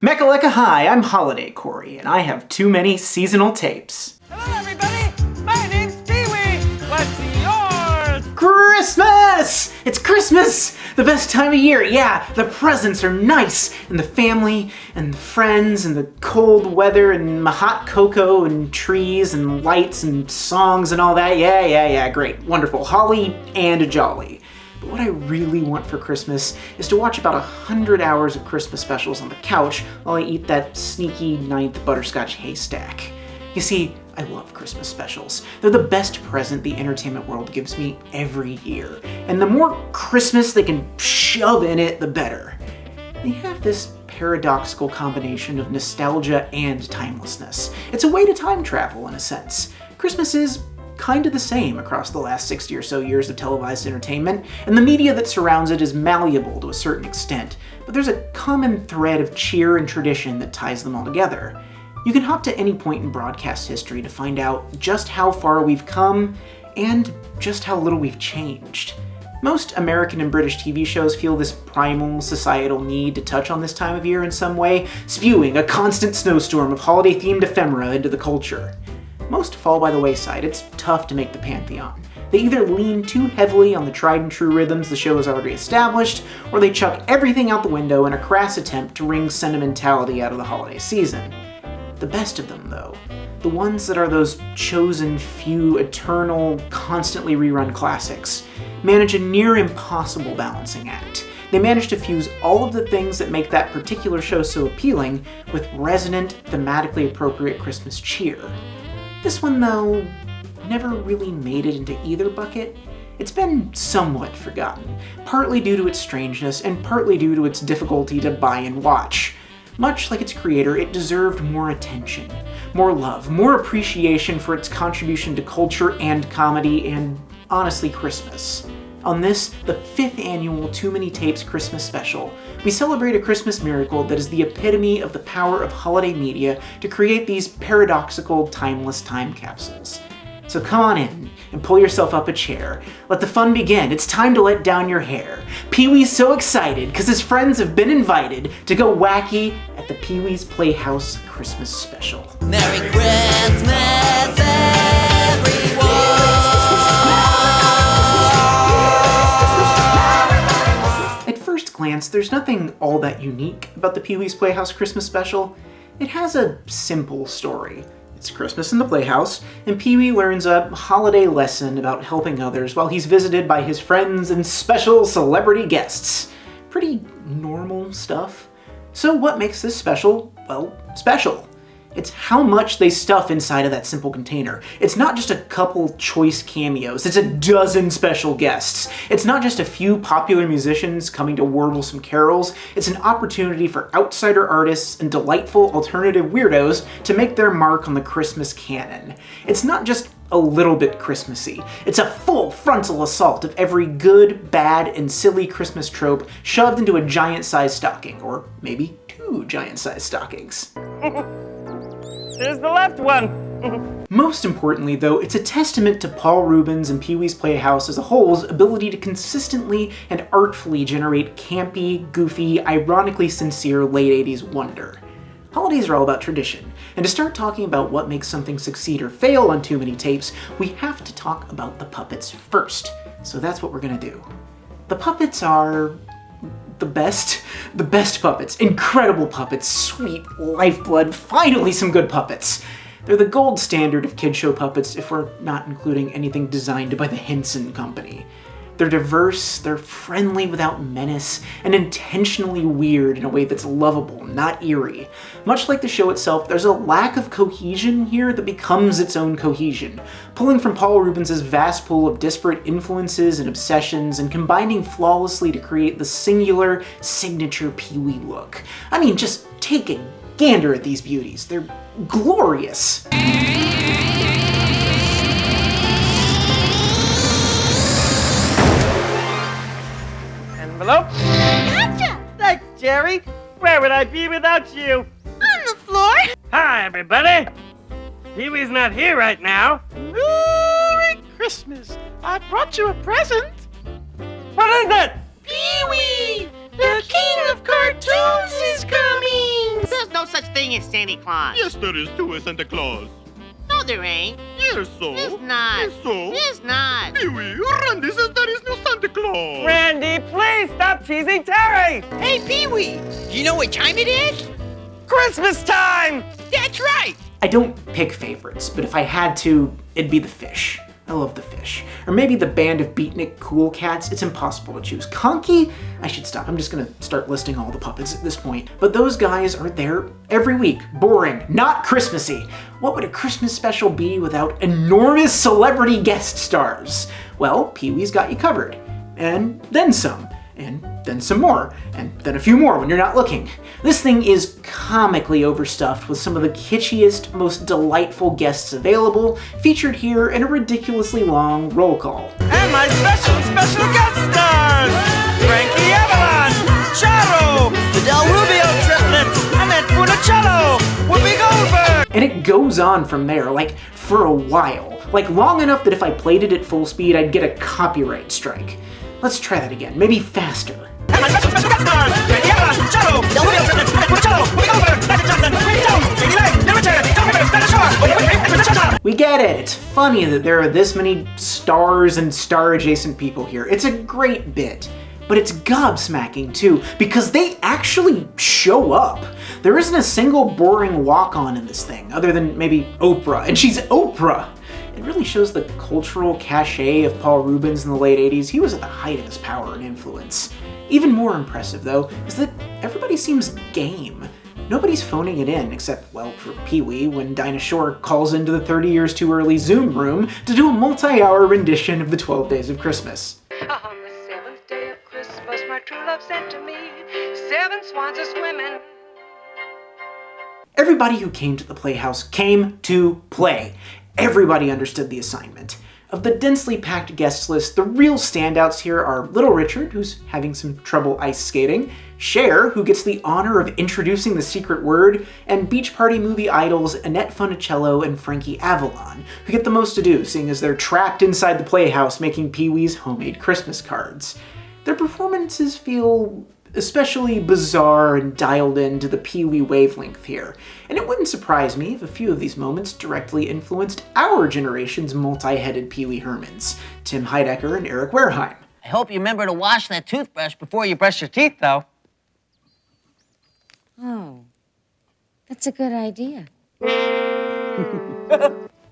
Mechaleka hi, I'm Holiday Corey, and I have too many seasonal tapes. Hello everybody, my name's Pee-wee. What's yours? Christmas! It's Christmas! The best time of year, yeah. The presents are nice, and the family, and the friends, and the cold weather, and my hot cocoa, and trees, and lights, and songs, and all that. Yeah, great, wonderful. Holly and jolly. But what I really want for Christmas is to watch about 100 hours of Christmas specials on the couch while I eat that sneaky 9th butterscotch haystack. You see, I love Christmas specials. They're the best present the entertainment world gives me every year. And the more Christmas they can shove in it, the better. They have this paradoxical combination of nostalgia and timelessness. It's a way to time travel, in a sense. Christmas is kind of the same across the last 60 or so years of televised entertainment, and the media that surrounds it is malleable to a certain extent, but there's a common thread of cheer and tradition that ties them all together. You can hop to any point in broadcast history to find out just how far we've come and just how little we've changed. Most American and British TV shows feel this primal societal need to touch on this time of year in some way, spewing a constant snowstorm of holiday-themed ephemera into the culture. Most fall by the wayside. It's tough to make the pantheon. They either lean too heavily on the tried and true rhythms the show has already established, or they chuck everything out the window in a crass attempt to wring sentimentality out of the holiday season. The best of them, though, the ones that are those chosen few, eternal, constantly rerun classics, manage a near impossible balancing act. They manage to fuse all of the things that make that particular show so appealing with resonant, thematically appropriate Christmas cheer. This one, though, never really made it into either bucket. It's been somewhat forgotten, partly due to its strangeness and partly due to its difficulty to buy and watch. Much like its creator, it deserved more attention, more love, more appreciation for its contribution to culture and comedy and, honestly, Christmas. On this, the 5th annual Too Many Tapes Christmas special, we celebrate a Christmas miracle that is the epitome of the power of holiday media to create these paradoxical, timeless time capsules. So come on in and pull yourself up a chair. Let the fun begin. It's time to let down your hair. Pee-wee's so excited because his friends have been invited to go wacky at the Pee-wee's Playhouse Christmas special. Merry Christmas, everyone! At first glance, there's nothing all that unique about the Pee-wee's Playhouse Christmas special. It has a simple story. It's Christmas in the Playhouse, and Pee-wee learns a holiday lesson about helping others while he's visited by his friends and special celebrity guests. Pretty normal stuff. So what makes this special, well, special? It's how much they stuff inside of that simple container. It's not just a couple choice cameos, it's a dozen special guests. It's not just a few popular musicians coming to warble some carols, it's an opportunity for outsider artists and delightful alternative weirdos to make their mark on the Christmas canon. It's not just a little bit Christmassy. It's a full frontal assault of every good, bad, and silly Christmas trope shoved into a giant-sized stocking, or maybe 2 giant-sized stockings. Here's the left one. Most importantly, though, it's a testament to Paul Reubens and Pee-wee's Playhouse as a whole's ability to consistently and artfully generate campy, goofy, ironically sincere late 80s wonder. Holidays are all about tradition, and to start talking about what makes something succeed or fail on Too Many Tapes, we have to talk about the puppets first. So that's what we're gonna do. The puppets are the best puppets. Incredible puppets, sweet lifeblood, finally some good puppets. They're the gold standard of kid show puppets if we're not including anything designed by the Henson Company. They're diverse, they're friendly without menace, and intentionally weird in a way that's lovable, not eerie. Much like the show itself, there's a lack of cohesion here that becomes its own cohesion, pulling from Paul Reubens' vast pool of disparate influences and obsessions and combining flawlessly to create the singular, signature Pee-wee look. I mean, just take a gander at these beauties. They're glorious. Envelope. Gotcha! Thanks, Jerry. Where would I be without you? On the floor. Hi, everybody. Pee-wee's not here right now. Merry Christmas! I brought you a present. What is it? Pee-wee! The king of cartoons is coming! thing as Santa Claus. Yes, there is too, a Santa Claus. No, there ain't. Yes, so. There's not. Yes, so. There's not. Pee-wee, Randy says there is no Santa Claus. Randy, please stop teasing Terry! Hey, Pee-wee, do you know what time it is? Christmas time! That's right. I don't pick favorites, but if I had to, it'd be the fish. I love the fish. Or maybe the band of beatnik cool cats. It's impossible to choose. Conky? I should stop. I'm just gonna start listing all the puppets at this point. But those guys are there every week. Boring, not Christmassy. What would a Christmas special be without enormous celebrity guest stars? Well, Pee-wee's got you covered. And then some. And then some more, and then a few more when you're not looking. This thing is comically overstuffed with some of the kitschiest, most delightful guests available, featured here in a ridiculously long roll call. And my special guest stars! Frankie Avalon, Charo, the Del Rubio triplets, Annette Funicello, Whoopi Goldberg! And it goes on from there, like for a while. Like long enough that if I played it at full speed, I'd get a copyright strike. Let's try that again, maybe faster. And my special guest stars! Frankie Avalon, Charo, Del Rubio triplets, Annette Funicello, Whoopi Goldberg, Matthew Johnson, Brady Jones, Katie Lang, Neil Richard, John Rivers, Dennis Shaw, and Patricia Shaw. We get it. It's funny that there are this many stars and star-adjacent people here. It's a great bit. But it's gobsmacking too, because they actually show up. There isn't a single boring walk-on in this thing, other than maybe Oprah, and she's Oprah. It really shows the cultural cachet of Paul Reubens in the late 80s. He was at the height of his power and influence. Even more impressive, though, is that everybody seems game. Nobody's phoning it in, except, well, for Pee-wee, when Dinah Shore calls into the 30 Years Too Early Zoom room to do a multi-hour rendition of the 12 Days of Christmas. On the seventh day of Christmas, my true love sent to me 7 swans a swimming. Everybody who came to the Playhouse came to play. Everybody understood the assignment. Of the densely packed guest list, the real standouts here are Little Richard, who's having some trouble ice skating, Cher, who gets the honor of introducing the secret word, and Beach Party movie idols Annette Funicello and Frankie Avalon, who get the most to do, seeing as they're trapped inside the Playhouse making Pee-wee's homemade Christmas cards. Their performances feel especially bizarre and dialed into the Pee-wee wavelength here, and it wouldn't surprise me if a few of these moments directly influenced our generation's multi-headed Pee-wee Hermans, Tim Heidecker and Eric Wareheim. I hope you remember to wash that toothbrush before you brush your teeth, though. Oh, that's a good idea.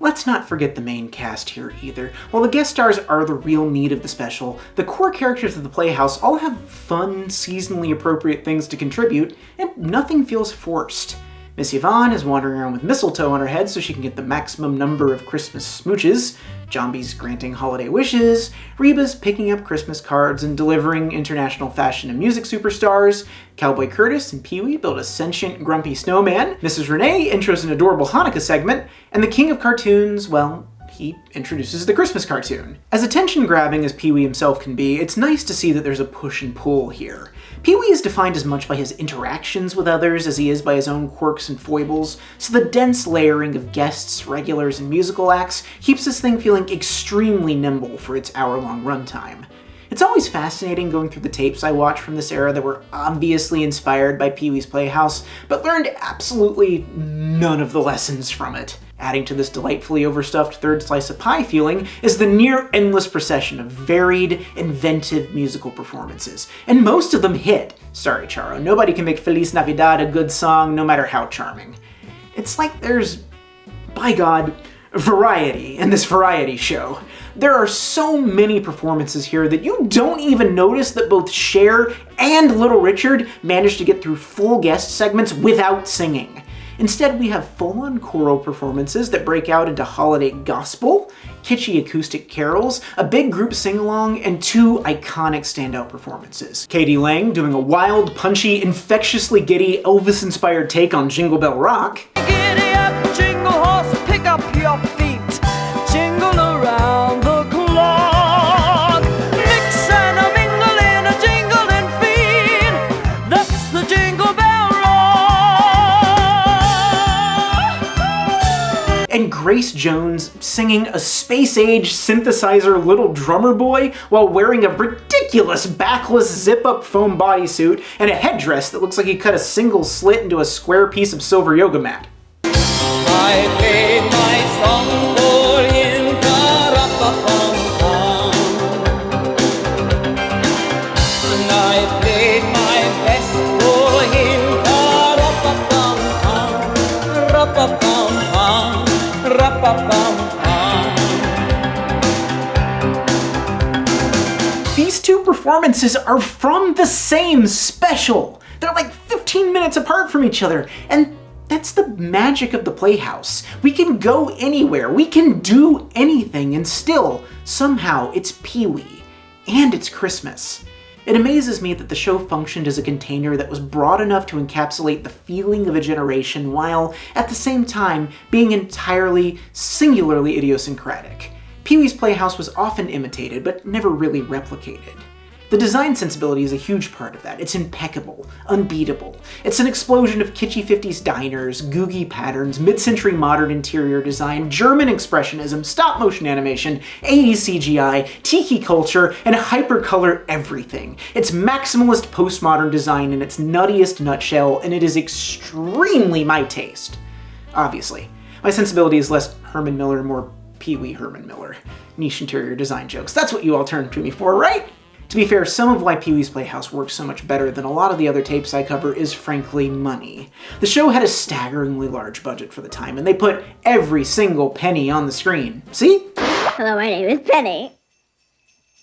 Let's not forget the main cast here either. While the guest stars are the real meat of the special, the core characters of the Playhouse all have fun, seasonally appropriate things to contribute, and nothing feels forced. Miss Yvonne is wandering around with mistletoe on her head so she can get the maximum number of Christmas smooches, Jambi's granting holiday wishes, Reba's picking up Christmas cards and delivering international fashion and music superstars, Cowboy Curtis and Pee-wee build a sentient, grumpy snowman, Mrs. Renee intros an adorable Hanukkah segment, and the king of cartoons, well, he introduces the Christmas cartoon. As attention-grabbing as Pee-wee himself can be, it's nice to see that there's a push and pull here. Pee-wee is defined as much by his interactions with others as he is by his own quirks and foibles, so the dense layering of guests, regulars, and musical acts keeps this thing feeling extremely nimble for its hour-long runtime. It's always fascinating going through the tapes I watch from this era that were obviously inspired by Pee-wee's Playhouse, but learned absolutely none of the lessons from it. Adding to this delightfully overstuffed third slice of pie feeling is the near-endless procession of varied, inventive musical performances. And most of them hit. Sorry, Charo, nobody can make Feliz Navidad a good song, no matter how charming. It's like there's, by God, variety in this variety show. There are so many performances here that you don't even notice that both Cher and Little Richard managed to get through full guest segments without singing. Instead, we have full-on choral performances that break out into holiday gospel, kitschy acoustic carols, a big group sing-along, and 2 iconic standout performances. Katie Lang doing a wild, punchy, infectiously giddy, Elvis-inspired take on Jingle Bell Rock. Giddy up, jingle horse, pick up your feet, jingle around the clock. Mix and a mingle in a jingling feet, that's the Jingle Bell Rock. And Grace Jones singing a space-age synthesizer Little Drummer Boy while wearing a ridiculous backless zip-up foam bodysuit and a headdress that looks like he cut a single slit into a square piece of silver yoga mat. I played my song for in Ka-ra-pa-pum-pum. And I played my best for in Ka-ra-pa-pum-pum. Ra-pa-pum-pum, ra-pa-pum-pum. These two performances are from the same special. They're like 15 minutes apart from each other, and that's the magic of the Playhouse. We can go anywhere, we can do anything, and still, somehow, it's Pee-wee. And it's Christmas. It amazes me that the show functioned as a container that was broad enough to encapsulate the feeling of a generation while, at the same time, being entirely, singularly idiosyncratic. Pee-wee's Playhouse was often imitated, but never really replicated. The design sensibility is a huge part of that. It's impeccable, unbeatable. It's an explosion of kitschy 50s diners, googie patterns, mid-century modern interior design, German expressionism, stop-motion animation, 80s CGI, tiki culture, and hypercolor everything. It's maximalist postmodern design in its nuttiest nutshell, and it is extremely my taste. Obviously. My sensibility is less Herman Miller, more Pee-wee Herman Miller. Niche interior design jokes. That's what you all turn to me for, right? To be fair, some of why Pee-wee's Playhouse works so much better than a lot of the other tapes I cover is frankly money. The show had a staggeringly large budget for the time, and they put every single penny on the screen. See? Hello, my name is Penny.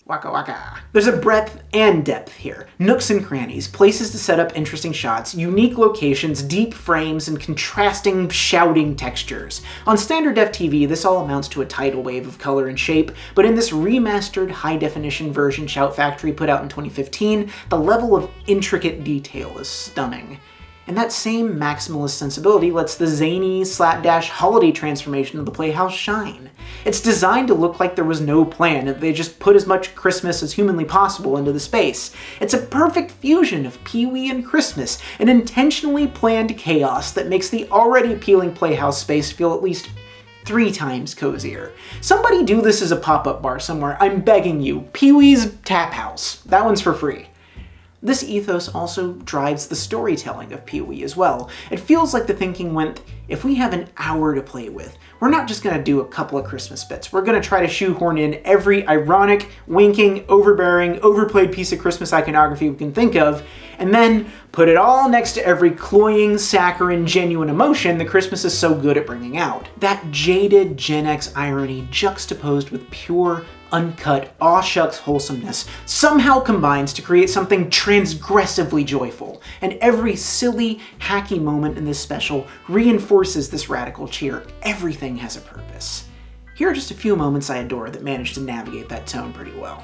Waka waka. There's a breadth and depth here. Nooks and crannies, places to set up interesting shots, unique locations, deep frames, and contrasting, shouting textures. On standard def TV, this all amounts to a tidal wave of color and shape, but in this remastered high-definition version Shout Factory put out in 2015, the level of intricate detail is stunning. And that same maximalist sensibility lets the zany, slapdash holiday transformation of the Playhouse shine. It's designed to look like there was no plan, and they just put as much Christmas as humanly possible into the space. It's a perfect fusion of Pee-wee and Christmas, an intentionally planned chaos that makes the already appealing Playhouse space feel at least 3 times cozier. Somebody do this as a pop-up bar somewhere, I'm begging you. Pee-wee's Tap House. That one's for free. This ethos also drives the storytelling of Pee-wee as well. It feels like the thinking went, if we have an hour to play with, we're not just gonna do a couple of Christmas bits. We're gonna try to shoehorn in every ironic, winking, overbearing, overplayed piece of Christmas iconography we can think of, and then put it all next to every cloying, saccharine, genuine emotion that Christmas is so good at bringing out. That jaded Gen X irony juxtaposed with pure, uncut, aw-shucks wholesomeness somehow combines to create something transgressively joyful, and every silly, hacky moment in this special reinforces this radical cheer. Everything has a purpose. Here are just a few moments I adore that manage to navigate that tone pretty well.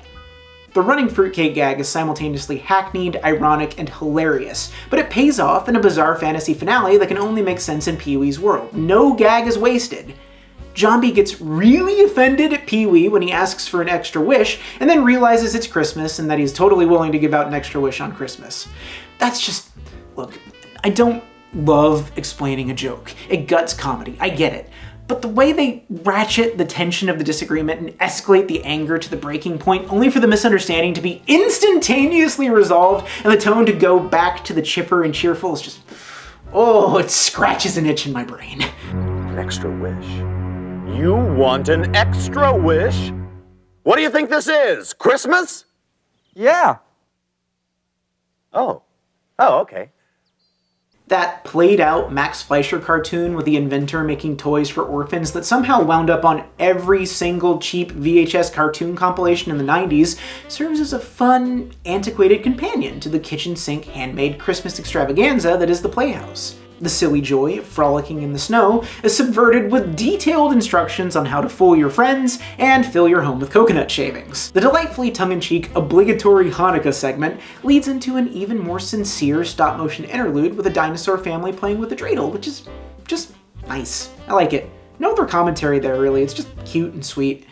The running fruitcake gag is simultaneously hackneyed, ironic, and hilarious, but it pays off in a bizarre fantasy finale that can only make sense in Pee-wee's world. No gag is wasted. Jambi gets really offended at Pee-wee when he asks for an extra wish, and then realizes it's Christmas and that he's totally willing to give out an extra wish on Christmas. That's just... Look, I don't love explaining a joke. It guts comedy, I get it. But the way they ratchet the tension of the disagreement and escalate the anger to the breaking point only for the misunderstanding to be instantaneously resolved and the tone to go back to the chipper and cheerful is just... Oh, it scratches an itch in my brain. An extra wish? You want an extra wish? What do you think this is? Christmas? Yeah. Oh, okay. That played-out Max Fleischer cartoon with the inventor making toys for orphans that somehow wound up on every single cheap VHS cartoon compilation in the 90s serves as a fun, antiquated companion to the kitchen sink handmade Christmas extravaganza that is the Playhouse. The silly joy of frolicking in the snow is subverted with detailed instructions on how to fool your friends and fill your home with coconut shavings. The delightfully tongue-in-cheek obligatory Hanukkah segment leads into an even more sincere stop-motion interlude with a dinosaur family playing with a dreidel, which is just nice. I like it. No other commentary there really, it's just cute and sweet.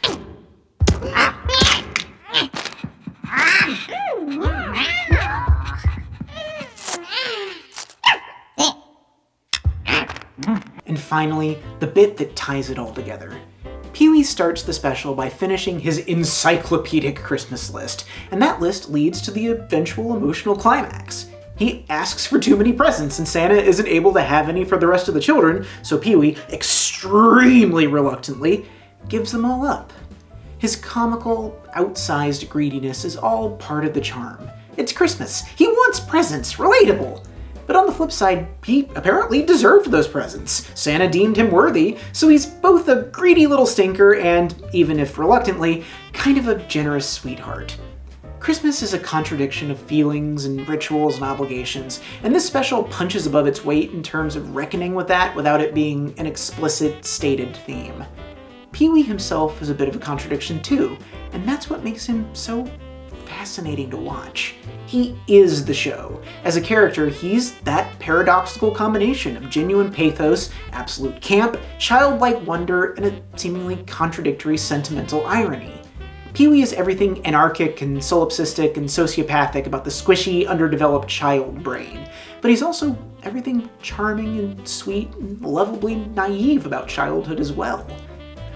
And finally, the bit that ties it all together. Pee-wee starts the special by finishing his encyclopedic Christmas list, and that list leads to the eventual emotional climax. He asks for too many presents, and Santa isn't able to have any for the rest of the children, so Pee-wee, extremely reluctantly, gives them all up. His comical, outsized greediness is all part of the charm. It's Christmas. He wants presents. Relatable. But on the flip side, he apparently deserved those presents. Santa deemed him worthy, so he's both a greedy little stinker and, even if reluctantly, kind of a generous sweetheart. Christmas is a contradiction of feelings and rituals and obligations, and this special punches above its weight in terms of reckoning with that without it being an explicit, stated theme. Pee-wee himself is a bit of a contradiction too, and that's what makes him so fascinating to watch. He is the show. As a character, he's that paradoxical combination of genuine pathos, absolute camp, childlike wonder, and a seemingly contradictory sentimental irony. Pee-wee is everything anarchic and solipsistic and sociopathic about the squishy, underdeveloped child brain, but he's also everything charming and sweet and lovably naive about childhood as well.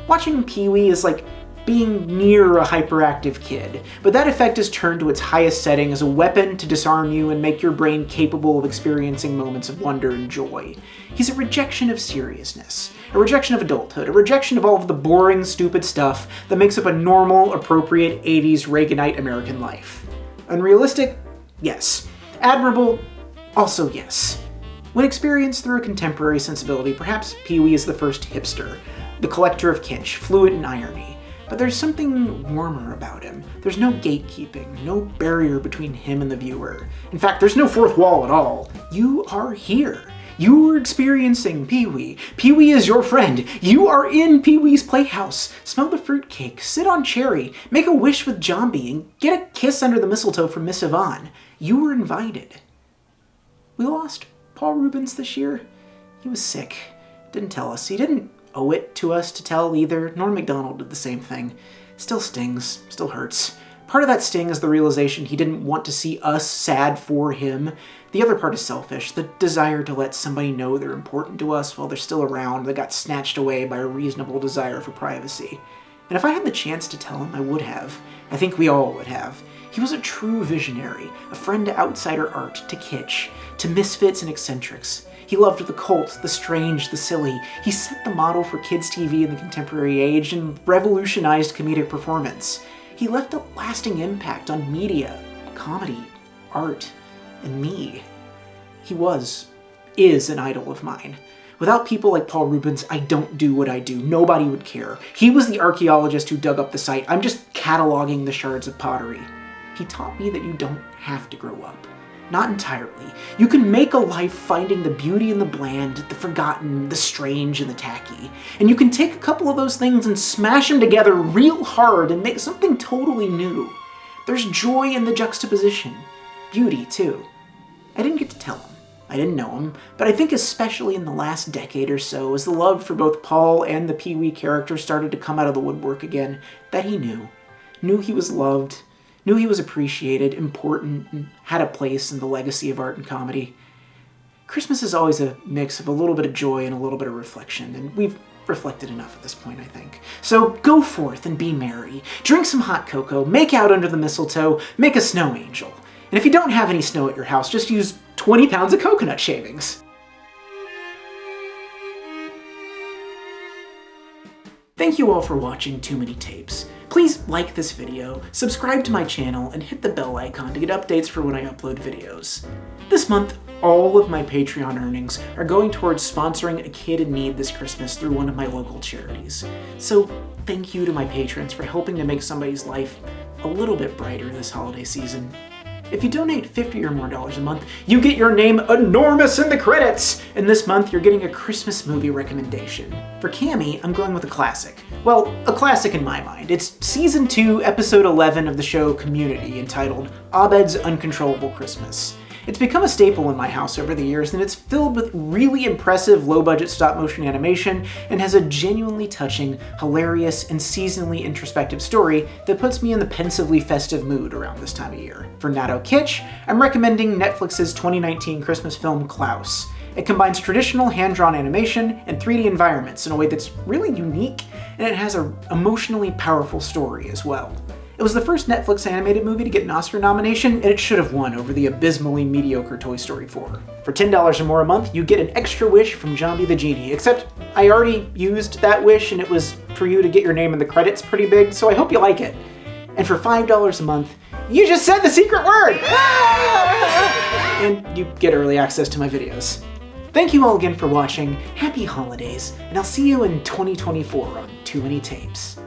Watching Pee-wee is like being near a hyperactive kid, but that effect is turned to its highest setting as a weapon to disarm you and make your brain capable of experiencing moments of wonder and joy. He's a rejection of seriousness, a rejection of adulthood, a rejection of all of the boring, stupid stuff that makes up a normal, appropriate 80s Reaganite American life. Unrealistic? Yes. Admirable? Also yes. When experienced through a contemporary sensibility, perhaps Pee-wee is the first hipster, the collector of kitsch, fluent in irony. But there's something warmer about him. There's no gatekeeping, no barrier between him and the viewer. In fact, there's no fourth wall at all. You are here. You are experiencing Pee-wee. Pee-wee is your friend. You are in Pee-wee's Playhouse. Smell the fruitcake, sit on cherry, make a wish with Jambi, and get a kiss under the mistletoe from Miss Yvonne. You were invited. We lost Paul Reubens this year. He was sick. Didn't tell us. He didn't owe it to us to tell either. Norm Macdonald did the same thing. Still stings, still hurts. Part of that sting is the realization he didn't want to see us sad for him. The other part is selfish, the desire to let somebody know they're important to us while they're still around that got snatched away by a reasonable desire for privacy. And if I had the chance to tell him, I would have. I think we all would have. He was a true visionary, a friend to outsider art, to kitsch, to misfits and eccentrics. He loved the cult, the strange, the silly. He set the model for kids' TV in the contemporary age and revolutionized comedic performance. He left a lasting impact on media, comedy, art, and me. He is an idol of mine. Without people like Paul Reubens, I don't do what I do. Nobody would care. He was the archaeologist who dug up the site. I'm just cataloging the shards of pottery. He taught me that you don't have to grow up. Not entirely. You can make a life finding the beauty in the bland, the forgotten, the strange, and the tacky. And you can take a couple of those things and smash them together real hard and make something totally new. There's joy in the juxtaposition. Beauty, too. I didn't get to tell him. I didn't know him, but I think especially in the last decade or so, as the love for both Paul and the Pee-wee character started to come out of the woodwork again, that he knew. Knew he was loved, knew he was appreciated, important, and had a place in the legacy of art and comedy. Christmas is always a mix of a little bit of joy and a little bit of reflection, and we've reflected enough at this point, I think. So go forth and be merry. Drink some hot cocoa, make out under the mistletoe, make a snow angel. And if you don't have any snow at your house, just use 20 pounds of coconut shavings. Thank you all for watching Too Many Tapes. Please like this video, subscribe to my channel, and hit the bell icon to get updates for when I upload videos. This month, all of my Patreon earnings are going towards sponsoring a kid in need this Christmas through one of my local charities. So thank you to my patrons for helping to make somebody's life a little bit brighter this holiday season. If you donate $50 or more a month, you get your name enormous in the credits! And this month, you're getting a Christmas movie recommendation. For Cammie, I'm going with a classic. Well, a classic in my mind. It's Season 2, Episode 11 of the show Community, entitled Abed's Uncontrollable Christmas. It's become a staple in my house over the years, and it's filled with really impressive low-budget stop-motion animation and has a genuinely touching, hilarious, and seasonally introspective story that puts me in the pensively festive mood around this time of year. For Natto Kitsch, I'm recommending Netflix's 2019 Christmas film Klaus. It combines traditional hand-drawn animation and 3D environments in a way that's really unique, and it has an emotionally powerful story as well. It was the first Netflix animated movie to get an Oscar nomination, and it should have won over the abysmally mediocre Toy Story 4. For $10 or more a month, you get an extra wish from Jambi the Genie, except I already used that wish and it was for you to get your name in the credits pretty big, so I hope you like it. And for $5 a month, you just said the secret word! And you get early access to my videos. Thank you all again for watching, happy holidays, and I'll see you in 2024 on Too Many Tapes.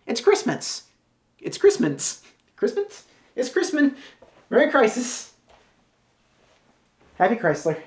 It's Christmas. It's Christmas. Christmas? It's Christmas. Merry Crisis. Happy Chrysler.